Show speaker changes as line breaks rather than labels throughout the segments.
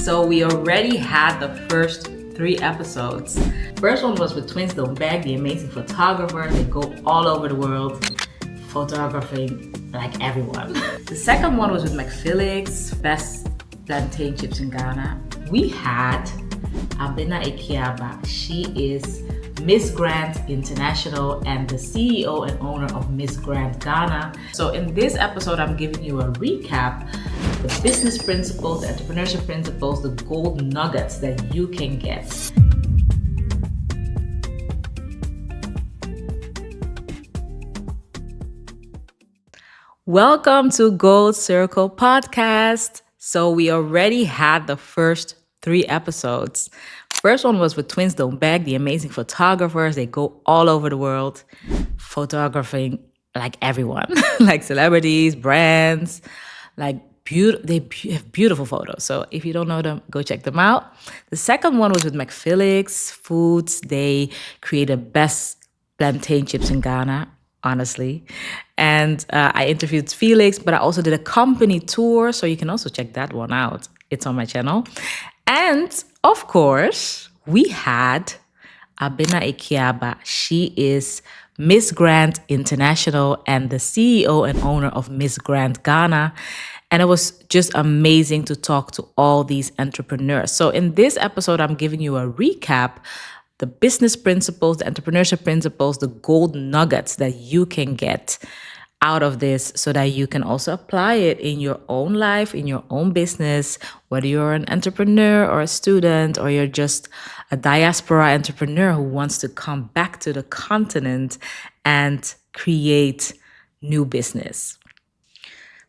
So we already had the first 3 episodes. First one was with Twins Don't Beg, the amazing photographers. They go all over the world photographing like everyone. The second one was with McPhillips, best plantain chips in Ghana. We had Abena Ekiaba. She is Miss Grant International and the CEO and owner of Miss Grant Ghana. So in this episode, I'm giving you a recap, the business principles, the entrepreneurship principles, the gold nuggets that you can get. Welcome to Gold Circle Podcast. So we already had the first 3 episodes. First one was with Twins Don't Beg, the amazing photographers. They go all over the world photographing like everyone, like celebrities, brands, like they have beautiful photos. So if you don't know them, go check them out. The second one was with McPhillips Foods. They created best plantain chips in Ghana, honestly. And I interviewed Felix, but I also did a company tour. So you can also check that one out. It's on my channel. And of course, we had Abena Ekiaba. She is Miss Grant International and the CEO and owner of Miss Grant Ghana. And it was just amazing to talk to all these entrepreneurs. So in this episode, I'm giving you a recap, the business principles, the entrepreneurship principles, the gold nuggets that you can get out of this so that you can also apply it in your own life, in your own business, whether you're an entrepreneur or a student, or you're just a diaspora entrepreneur who wants to come back to the continent and create new business.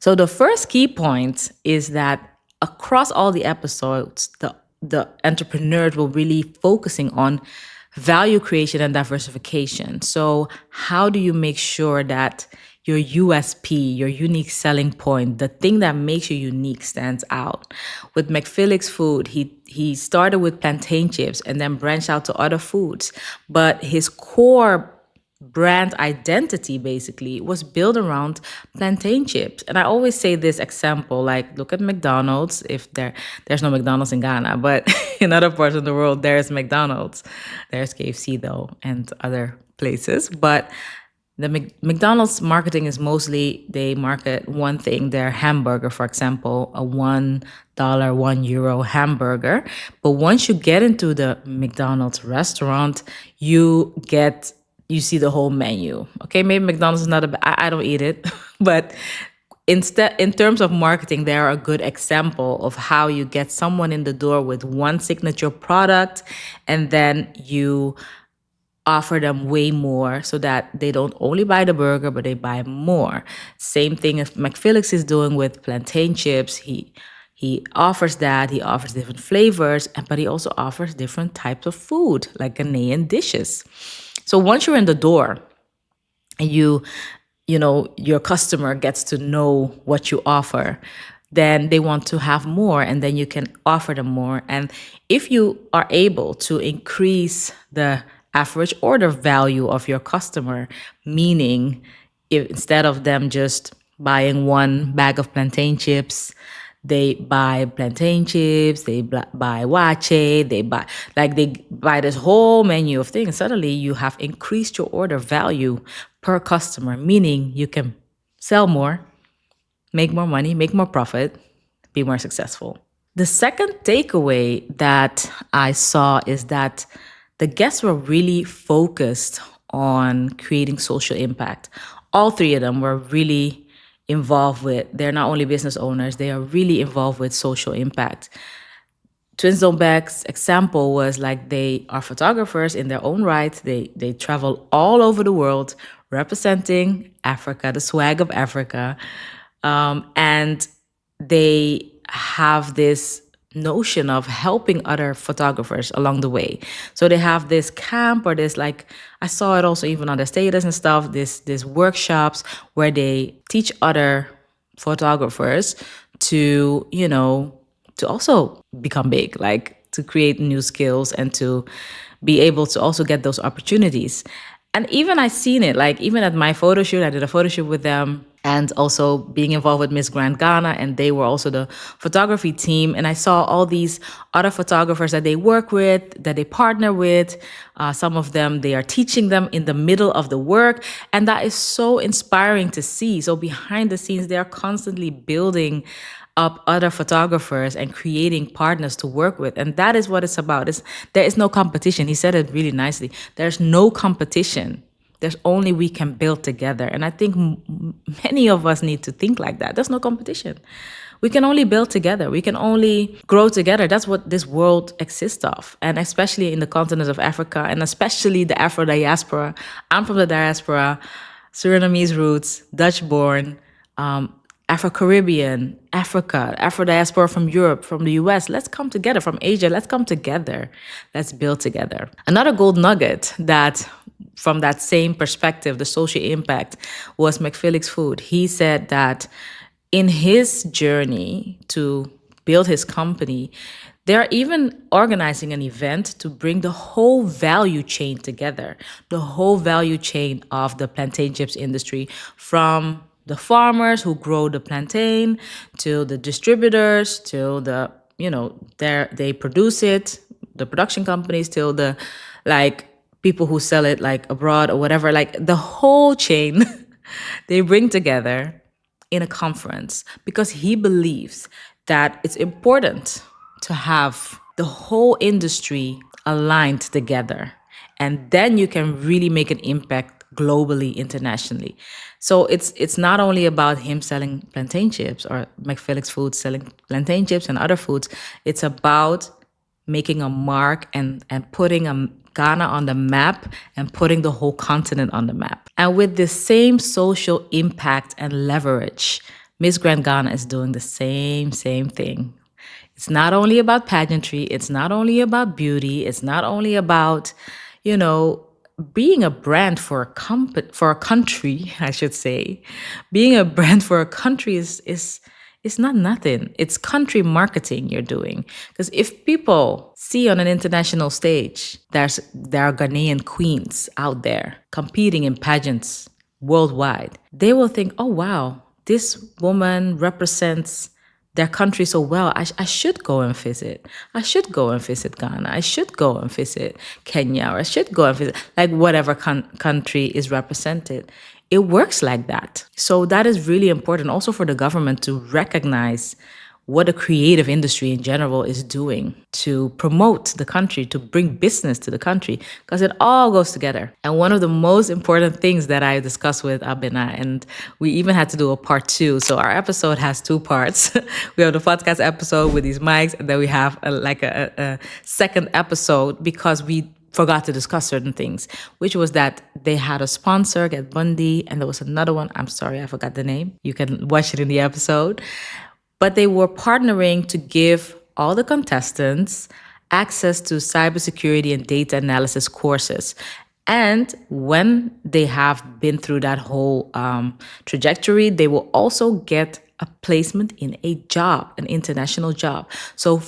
So the first key point is that across all the episodes, the entrepreneurs will really focusing on value creation and diversification. So how do you make sure that your USP, your unique selling point, the thing that makes you unique stands out? With McPhillips Food, he started with plantain chips and then branched out to other foods. But his core brand identity basically was built around plantain chips. And I always say this example, like look at McDonald's. If there's no McDonald's in Ghana, but in other parts of the world there's McDonald's. There's KFC though and other places. But the McDonald's marketing is mostly they market one thing, their hamburger, for example, a $1, €1 hamburger. But once you get into the McDonald's restaurant, you see the whole menu. Okay, maybe McDonald's is not I don't eat it, but instead, in terms of marketing, they are a good example of how you get someone in the door with one signature product, and then you offer them way more so that they don't only buy the burger, but they buy more. Same thing if McPhillips is doing with plantain chips. He offers that. He offers different flavors, but he also offers different types of food, like Ghanaian dishes. So once you're in the door and your customer gets to know what you offer, then they want to have more, and then you can offer them more. And if you are able to increase the average order value of your customer, meaning if instead of them just buying one bag of plantain chips, they buy plantain chips, they buy wache, they buy this whole menu of things. Suddenly you have increased your order value per customer, meaning you can sell more, make more money, make more profit, be more successful. The second takeaway that I saw is that the guests were really focused on creating social impact. All three of them were really involved with, they're not only business owners, they are really involved with social impact. Twins Don't Beg's example was like they are photographers in their own right. They travel all over the world representing Africa, the swag of Africa. And they have this notion of helping other photographers along the way. So they have this camp or this, like I saw it also even on the status and stuff, this workshops where they teach other photographers to also become big, like to create new skills and to be able to also get those opportunities. And even I seen it, like even at my photo shoot, I did a photo shoot with them. and also being involved with Miss Grand Ghana, and they were also the photography team. And I saw all these other photographers that they work with, that they partner with. Some of them, they are teaching them in the middle of the work, and that is so inspiring to see. So behind the scenes, they are constantly building up other photographers and creating partners to work with. And that is what it's about. There is no competition. He said it really nicely. There's no competition. There's only we can build together. And I think many of us need to think like that. There's no competition. We can only build together. We can only grow together. That's what this world exists of. And especially in the continent of Africa, and especially the Afro diaspora. I'm from the diaspora, Surinamese roots, Dutch born, Afro Caribbean, Africa, Afro diaspora from Europe, from the US. Let's come together. From Asia, let's come together. Let's build together. Another gold nugget that, from that same perspective, the social impact, was McPhillips Food. He said that in his journey to build his company, they're even organizing an event to bring the whole value chain together, the whole value chain of the plantain chips industry, from the farmers who grow the plantain to the distributors, to the, they produce it, the production companies, till the, like, people who sell it like abroad or whatever, like the whole chain. They bring together in a conference because he believes that it's important to have the whole industry aligned together. And then you can really make an impact globally, internationally. So it's not only about him selling plantain chips or McPhillips Foods selling plantain chips and other foods. It's about making a mark and putting Ghana on the map and putting the whole continent on the map. And with the same social impact and leverage, Miss Grand Ghana is doing the same thing. It's not only about pageantry. It's not only about beauty. It's not only about, being a brand for for a country, I should say. Being a brand for a country is it's not nothing. It's country marketing you're doing. Because if people see on an international stage, there are Ghanaian queens out there competing in pageants worldwide, they will think, oh wow, this woman represents their country so well. I should go and visit. I should go and visit Ghana. I should go and visit Kenya, or I should go and visit, like, whatever country is represented. It works like that. So that is really important also for the government to recognize what the creative industry in general is doing to promote the country, to bring business to the country, because it all goes together. And one of the most important things that I discussed with Abena, and we even had to do a part 2. So our episode has 2 parts. We have the podcast episode with these mics, and then we have a second episode because we forgot to discuss certain things, which was that they had a sponsor, Get Bundy, and there was another one. I'm sorry, I forgot the name. You can watch it in the episode. But they were partnering to give all the contestants access to cybersecurity and data analysis courses. And when they have been through that whole trajectory, they will also get a placement in a job, an international job. So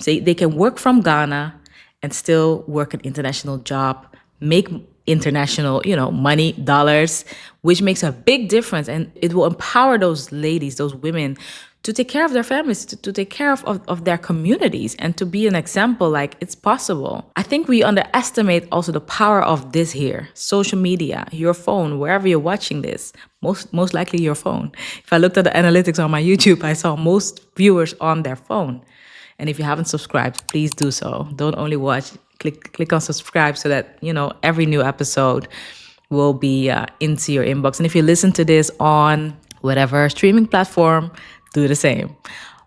they can work from Ghana and still work an international job, make international, money, dollars, which makes a big difference. And it will empower those ladies, those women, to take care of their families, to take care of their communities, and to be an example, like, it's possible. I think we underestimate also the power of this here, social media, your phone, wherever you're watching this, most likely your phone. If I looked at the analytics on my YouTube, I saw most viewers on their phone. And if you haven't subscribed, please do so. Don't only watch, click on subscribe so that, every new episode will be into your inbox. And if you listen to this on whatever streaming platform, do the same.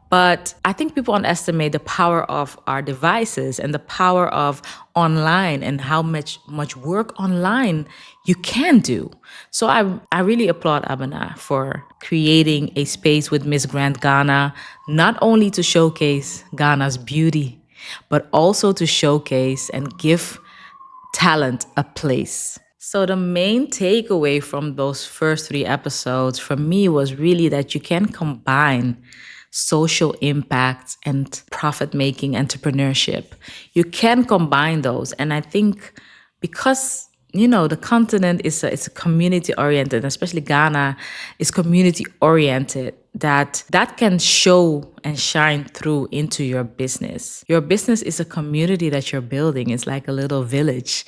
But I think people underestimate the power of our devices and the power of online and how much work online you can do. So I really applaud Abena for creating a space with Miss Grand Ghana, not only to showcase Ghana's beauty, but also to showcase and give talent a place. So the main takeaway from those first 3 episodes for me was really that you can combine social impact and profit-making entrepreneurship. You can combine those. And I think because the continent is it's a community oriented, especially Ghana is community oriented. That can show and shine through into your business. Your business is a community that you're building. It's like a little village,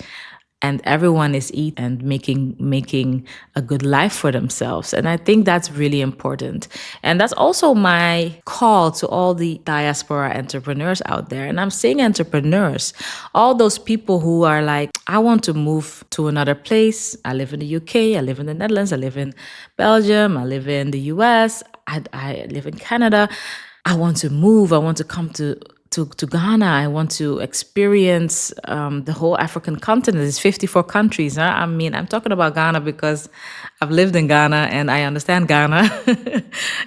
and everyone is eating and making a good life for themselves. And I think that's really important. And that's also my call to all the diaspora entrepreneurs out there. And I'm saying entrepreneurs, all those people who are like, I want to move to another place. I live in the UK, I live in the Netherlands, I live in Belgium, I live in the US, I live in Canada. I want to move. I want to come to Ghana. I want to experience the whole African continent. It's 54 countries. Huh? I mean, I'm talking about Ghana because I've lived in Ghana and I understand Ghana.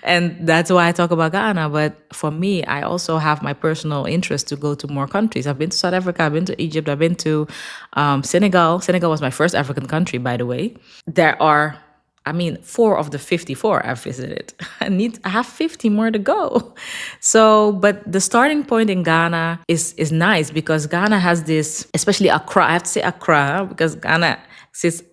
And that's why I talk about Ghana. But for me, I also have my personal interest to go to more countries. I've been to South Africa, I've been to Egypt, I've been to Senegal. Senegal was my first African country, by the way. There are, I mean, 4 of the 54 I've visited. I have 50 more to go. So, but the starting point in Ghana is nice because Ghana has this, especially Accra. I have to say Accra because Ghana consists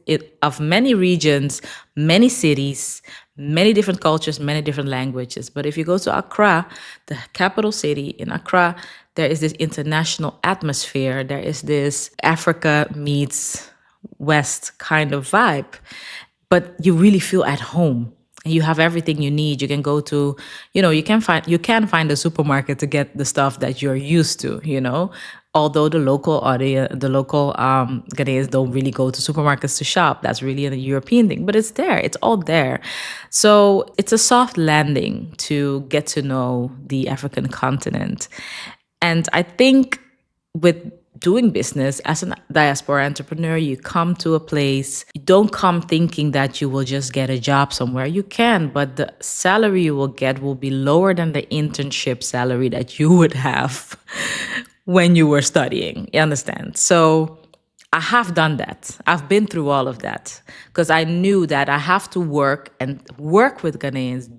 of many regions, many cities, many different cultures, many different languages. But if you go to Accra, the capital city in Accra, there is this international atmosphere. There is this Africa meets West kind of vibe, but you really feel at home. And you have everything you need. You can go to, you can find a supermarket to get the stuff that you're used to. Although the local audience, the local Ghanaians don't really go to supermarkets to shop. That's really a European thing, but it's there. It's all there. So it's a soft landing to get to know the African continent. And I think with doing business as a diaspora entrepreneur, you come to a place, you don't come thinking that you will just get a job somewhere. You can, but the salary you will get will be lower than the internship salary that you would have when you were studying. You understand? So I have done that. I've been through all of that because I knew that I have to work and work with Ghanaians.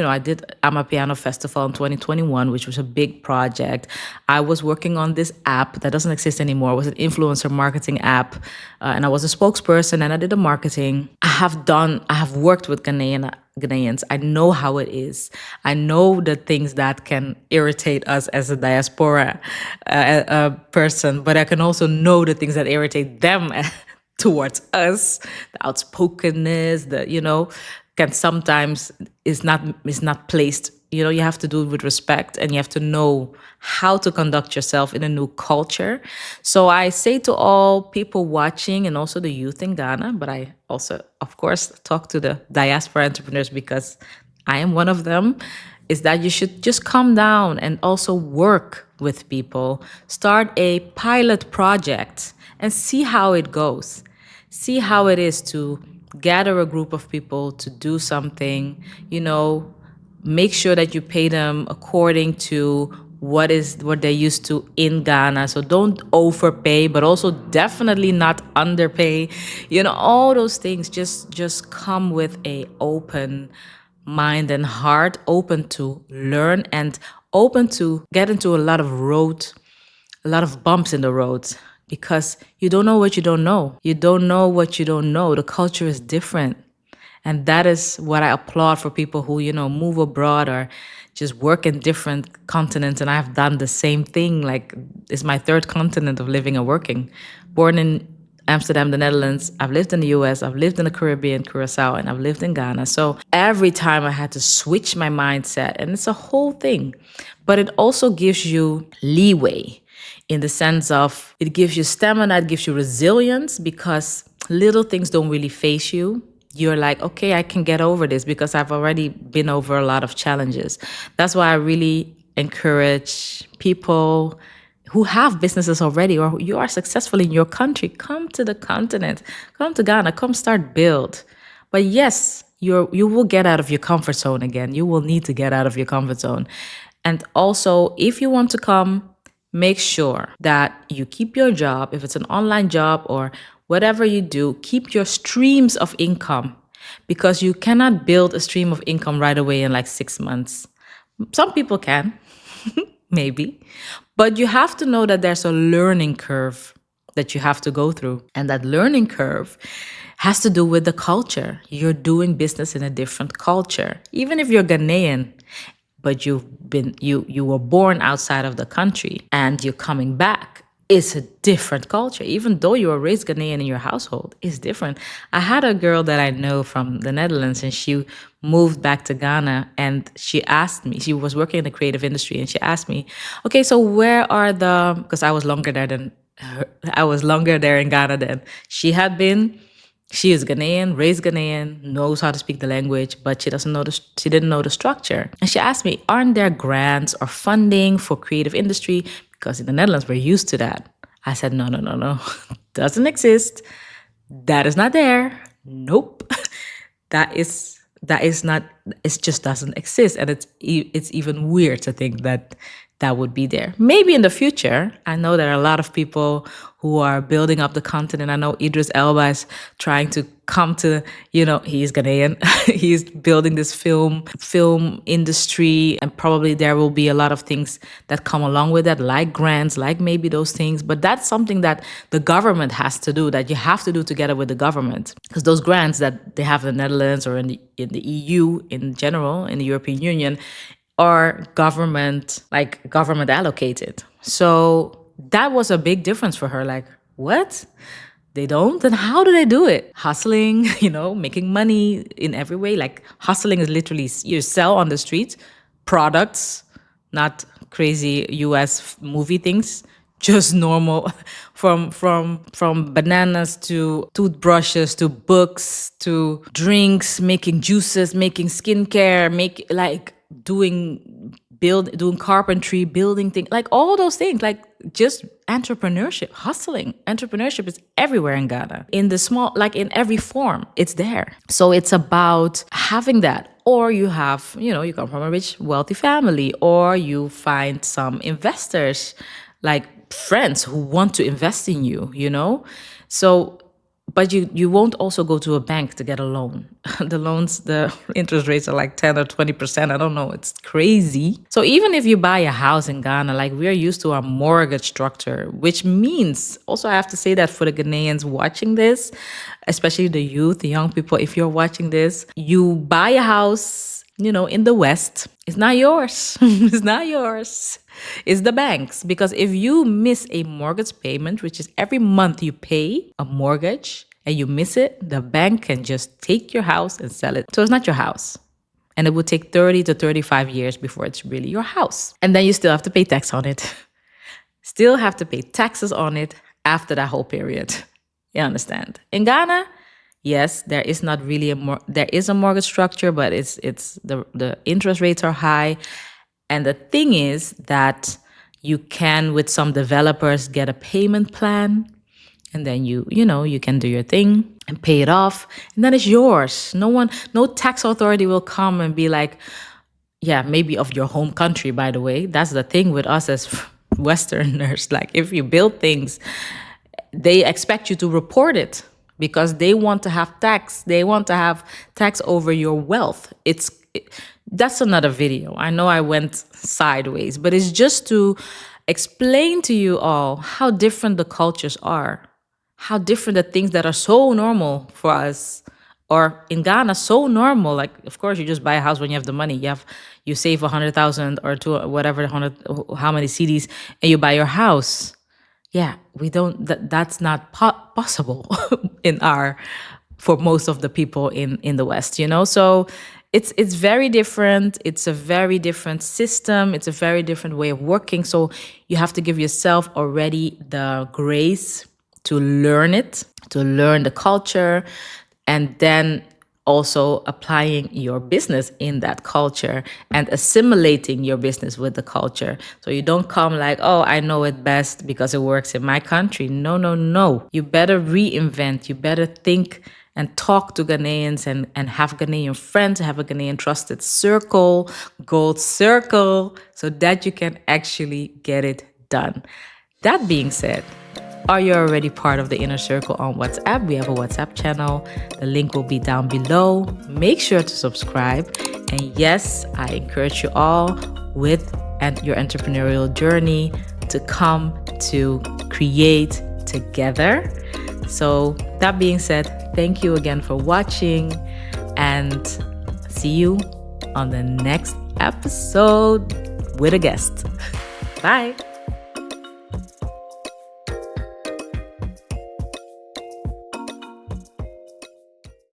I did Piano Festival in 2021, which was a big project. I was working on this app that doesn't exist anymore. It was an influencer marketing app. And I was a spokesperson and I did the marketing. I have worked with Ghanaians. I know how it is. I know the things that can irritate us as a diaspora person, but I can also know the things that irritate them towards us. The outspokenness, can sometimes is not placed. You have to do it with respect and you have to know how to conduct yourself in a new culture. So I say to all people watching and also the youth in Ghana, but I also, of course, talk to the diaspora entrepreneurs because I am one of them, is that you should just calm down and also work with people. Start a pilot project and see how it goes. See how it is to gather a group of people to do something, make sure that you pay them according to what they're used to in Ghana. So don't overpay, but also definitely not underpay. All those things just come with a open mind and heart, open to learn and open to get into a lot of bumps in the road because you don't know what you don't know. You don't know what you don't know. The culture is different. And that is what I applaud for people who, move abroad or just work in different continents. And I've done the same thing. Like, it's my third continent of living and working. Born in Amsterdam, the Netherlands. I've lived in the US. I've lived in the Caribbean, Curacao, and I've lived in Ghana. So every time I had to switch my mindset, and it's a whole thing. But it also gives you leeway in the sense of it gives you stamina, it gives you resilience because little things don't really face you. You're like, okay, I can get over this because I've already been over a lot of challenges. That's why I really encourage people who have businesses already or you are successful in your country, come to the continent, come to Ghana, come start build. But yes, you will get out of your comfort zone again. You will need to get out of your comfort zone. And also, if you want to come, make sure that you keep your job. If it's an online job or whatever you do, keep your streams of income because you cannot build a stream of income right away in like 6 months. Some people can, maybe, but you have to know that there's a learning curve that you have to go through. And that learning curve has to do with the culture. You're doing business in a different culture. Even if you're Ghanaian, but you were born outside of the country and you're coming back, it's a different culture. Even though you were raised Ghanaian in your household, it's different. I had a girl that I know from the Netherlands, and she moved back to Ghana, and she asked me, she was working in the creative industry, and she asked me, okay, so where are the, because I was longer there than her, I was longer there in Ghana than she had been. She is Ghanaian, raised Ghanaian, knows how to speak the language, but she didn't know the structure. And she asked me, aren't there grants or funding for creative industry? Because in the Netherlands, we're used to that. I said, no. Doesn't exist. That is not there. Nope. That is not, it just doesn't exist. And it's even weird to think that that would be there. Maybe in the future. I know there are a lot of people who are building up the continent. I know Idris Elba is trying to come to, he's Ghanaian. He's building this film industry, and probably there will be a lot of things that come along with that, like grants, like maybe those things. But that's something that the government has to do, that you have to do together with the government. Because those grants that they have in the Netherlands or in the EU in general, in the European Union, are government allocated. So that was a big difference for her. Like, what? They don't? Then how do they do it? Hustling, making money in every way. Like, hustling is literally you sell on the street products, not crazy US movie things, just normal, from bananas to toothbrushes to books to drinks, making juices, making skincare, doing carpentry, building things, like all those things, like just entrepreneurship, hustling. Entrepreneurship is everywhere in Ghana. In the small, like in every form, it's there. So it's about having that. Or you have, you come from a rich, wealthy family, or you find some investors, like friends who want to invest in you, So, but you won't also go to a bank to get a loan. The interest rates are like 10 or 20%. I don't know. It's crazy. So even if you buy a house in Ghana, like we're used to our mortgage structure, which means also I have to say that for the Ghanaians watching this, especially the youth, the young people, if you're watching this, you buy a house, in the West, it's not yours. It's not yours. It's the bank's. Because if you miss a mortgage payment, which is every month you pay a mortgage and you miss it, the bank can just take your house and sell it. So it's not your house. And it would take 30 to 35 years before it's really your house. And then you still have to pay tax on it. Still have to pay taxes on it after that whole period. You understand? In Ghana, yes, there is not really there is a mortgage structure, but it's the interest rates are high. And the thing is that you can, with some developers, get a payment plan, and then you can do your thing and pay it off, and then it's yours. No tax authority will come and be like, yeah, maybe of your home country, by the way. That's the thing with us as Westerners. Like, if you build things, they expect you to report it because they want to have tax. They want to have tax over your wealth. That's another video. I know I went sideways, but it's just to explain to you all how different the cultures are, how different the things that are so normal for us, or in Ghana, so normal. Like, of course, you just buy a house when you have the money. You save 100,000 or whatever, how many CDs, and you buy your house. Yeah, we don't. That's not possible for most of the people in the West. So. It's very different. It's a very different system. It's a very different way of working. So you have to give yourself already the grace to learn it, to learn the culture, and then also applying your business in that culture and assimilating your business with the culture. So you don't come like, oh, I know it best because it works in my country. No. You better reinvent. You better think and talk to Ghanaians and have Ghanaian friends, have a Ghanaian trusted circle, gold circle, so that you can actually get it done. That being said, are you already part of the Inner Circle on WhatsApp? We have a WhatsApp channel. The link will be down below. Make sure to subscribe. And yes, I encourage you all with your entrepreneurial journey to come to create, together. So that being said, thank you again for watching, and see you on the next episode with a guest. Bye.